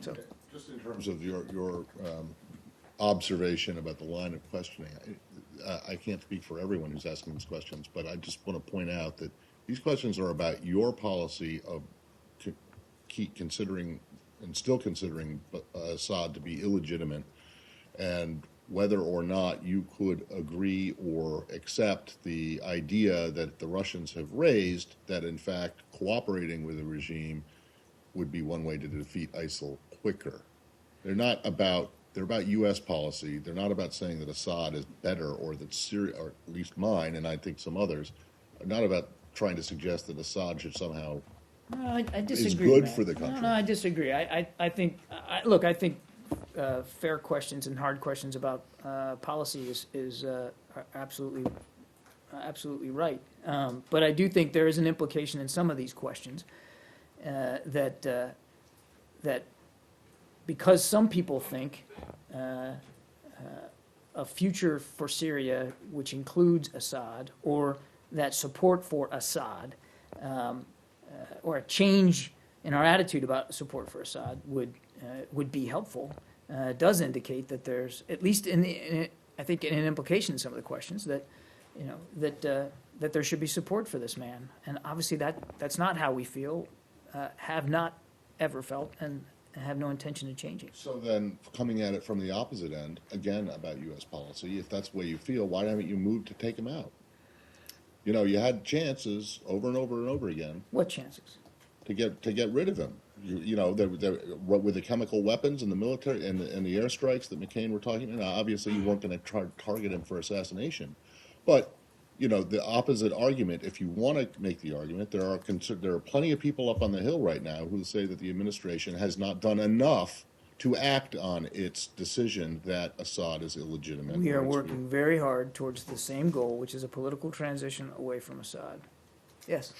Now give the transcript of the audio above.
So, just in terms of your observation about the line of questioning, I can't speak for everyone who's asking these questions, but I just want to point out that these questions are about your policy of keep considering and still considering Assad to be illegitimate, and whether or not you could agree or accept the idea that the Russians have raised that, in fact, cooperating with the regime would be one way to defeat ISIL quicker. They're about U.S. policy. They're not about saying that Assad is better, or that Syria, or at least mine, and I think some others, are not about trying to suggest that Assad should somehow no, I disagree. is good Matt. for the country. No, I disagree. I think, look, I think fair questions and hard questions about policy are absolutely right. But I do think there is an implication in some of these questions that because some people think a future for Syria, which includes Assad, or that support for Assad, or a change in our attitude about support for Assad would be helpful, does indicate that there's, at least I think an implication in some of the questions, that that there should be support for this man. And obviously that's not how we feel, have not ever felt, and have no intention of changing. So then, coming at it from the opposite end, again about U.S. policy, if that's the way you feel, why haven't you moved to take him out? You know, you had chances over and over and over again. What chances? To get rid of him. With the chemical weapons and the military and the airstrikes that McCain were talking about. Obviously, you weren't going to target him for assassination, but the opposite argument. If you want to make the argument, there are plenty of people up on the Hill right now who say that the administration has not done enough to act on its decision that Assad is illegitimate. We are working very hard towards the same goal, which is a political transition away from Assad. Yes.